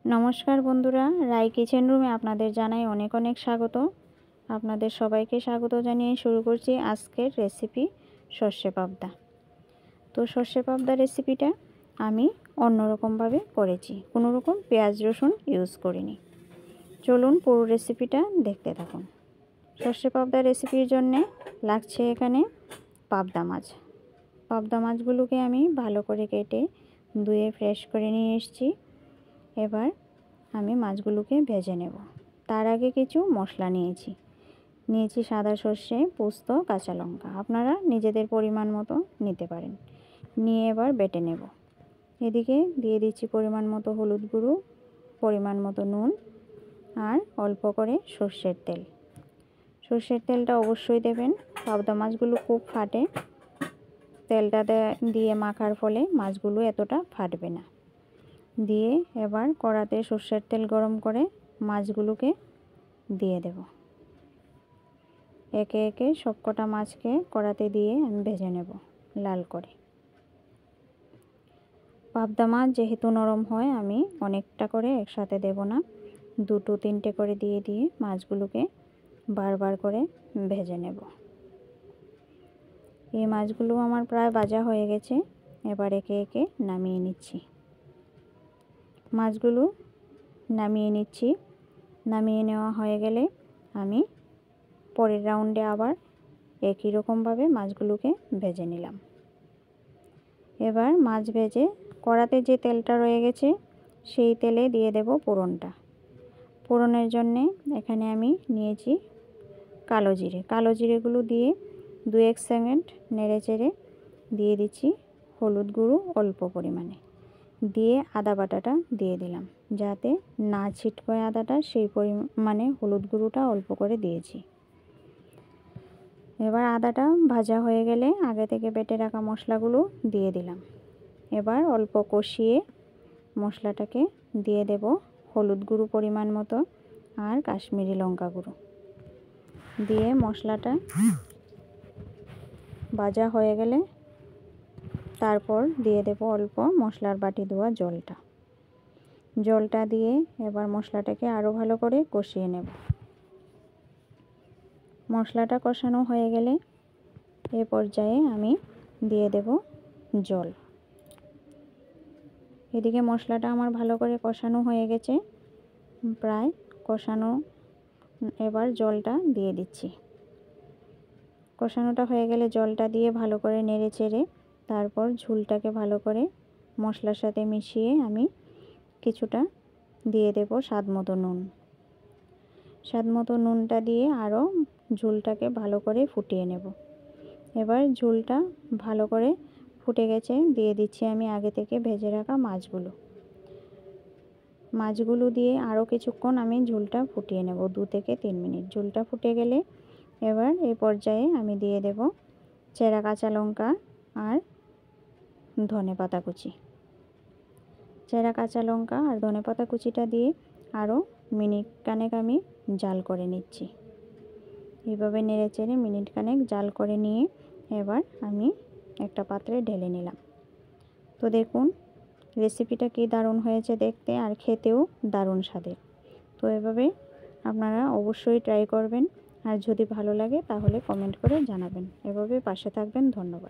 নমস্কার বন্ধুরা, রাই কিচেন রুমে আপনাদের জানাই অনেক অনেক স্বাগত। আপনাদের সবাইকে স্বাগত জানিয়ে শুরু করছি আজকের রেসিপি সর্ষে পাবদা। তো সর্ষে পাবদা রেসিপিটা আমি অন্যরকমভাবে করেছি, কোনো রকম পেঁয়াজ রসুন ইউজ করিনি। চলুন পুরো রেসিপিটা দেখতে থাকুন। সর্ষে পাবদা রেসিপির জন্যে লাগছে এখানে পাবদা মাছ। পাবদা মাছগুলোকে আমি ভালো করে কেটে ধুয়ে ফ্রেশ করে নিয়ে এসেছি। এবার আমি মাছগুলোকে ভেজে নেব। তার আগে কিছু মশলা নিয়েছি সাদা সর্ষে, পোস্ত, কাঁচা লঙ্কা। আপনারা নিজেদের পরিমাণ মতো নিতে পারেন। নিয়ে এবার বেটে নেব। এদিকে দিয়ে দিচ্ছি পরিমাণ মতো হলুদ গুঁড়ো, পরিমাণ মতো নুন আর অল্প করে সর্ষের তেল। সর্ষের তেলটা অবশ্যই দেবেন, পাবদা মাছগুলো খুব ফাটে। তেলটা দিয়ে মাখার ফলে মাছগুলো এতটা ফাটবে না। দিয়ে এবার কড়াতে সর্ষের তেল গরম করে মাছগুলোকে দিয়ে দেব। একে একে সবকটা মাছকে কড়াতে দিয়ে আমি ভেজে নেব লাল করে। পাবদা মাছ যেহেতু নরম হয়, আমি অনেকটা করে একসাথে দেব না, দুটো তিনটে করে দিয়ে দিয়ে মাছগুলোকে বারবার করে ভেজে নেব। এই মাছগুলো আমার প্রায় ভাজা হয়ে গেছে। এবার একে একে নামিয়ে নিচ্ছি। মাছগুলো নামিয়ে নিচ্ছি। নামিয়ে নেওয়া হয়ে গেলে আমি পরের রাউন্ডে আবার একই রকমভাবে মাছগুলোকে ভেজে নিলাম। এবার মাছ ভেজে কড়াতে যে তেলটা রয়ে গেছে সেই তেলে দিয়ে দেব ফোড়নটা। ফোড়নের জন্যে এখানে আমি নিয়েছি কালো জিরে। কালো জিরেগুলো দিয়ে 2-1 সেকেন্ড নেড়ে চেড়ে দিয়ে দিচ্ছি হলুদ গুঁড়ো অল্প পরিমাণে, দিয়ে আদা বাটাটা দিয়ে দিলাম যাতে না ছিটকয় আদাটা, সেই পরিমাণে হলুদ গুঁড়োটা অল্প করে দিয়েছি। এবার আদাটা ভাজা হয়ে গেলে আগে থেকে বেটে রাখা মশলাগুলো দিয়ে দিলাম। এবার অল্প কষিয়ে মশলাটাকে দিয়ে দেব হলুদ গুঁড়ো পরিমাণ মতো আর কাশ্মীরি লঙ্কা গুঁড়ো দিয়ে মশলাটা ভাজা হয়ে গেলে তারপর দিয়ে দেব অল্প মশলার বাটি ধোয়া জলটা দিয়ে এবার মশলাটাকে আরও ভালো করে কষিয়ে নেব। মশলাটা কষানো হয়ে গেলে এ পর্যায়ে আমি দিয়ে দেব জল। এদিকে মশলাটা আমার ভালো করে কষানো হয়ে গেছে, প্রায় কষানো। এবার জলটা দিয়ে দিচ্ছি। কষানোটা হয়ে গেলে জলটা দিয়ে ভালো করে নেড়ে চেড়ে তারপর ঝোলটাকে ভালো করে মশলার সাথে মিশিয়ে আমি কিছুটা দিয়ে দেব স্বাদ মতো নুন। স্বাদ মতো নুনটা দিয়ে আরও ঝোলটাকে ভালো করে ফুটিয়ে নেব। এবার ঝোলটা ভালো করে ফুটে গেছে, দিয়ে দিচ্ছি আমি আগে থেকে ভেজে রাখা মাছগুলো দিয়ে আরও কিছুক্ষণ আমি ঝোলটা ফুটিয়ে নেব, 2 থেকে 3 মিনিট। ঝোলটা ফুটে গেলে এবার এই পর্যায়ে আমি দিয়ে দেব চেরা কাঁচা লঙ্কা আর ধনেপাতা কুচি। চেরা কাঁচা লঙ্কা আর ধনেপাতা কুচিটা দিয়ে আরও মিনিট খানেক আমি জাল করে নিচ্ছি। এইভাবে নেড়ে চেড়ে মিনিট খানেক জাল করে নিয়ে এবার আমি একটা পাত্রে ঢেলে নিলাম। তো দেখুন রেসিপিটা কি দারুণ হয়েছে দেখতে, আর খেতেও দারুণ স্বাদের। তো এভাবে আপনারা অবশ্যই ট্রাই করবেন, আর যদি ভালো লাগে তাহলে কমেন্ট করে জানাবেন। এভাবে পাশে থাকবেন। ধন্যবাদ।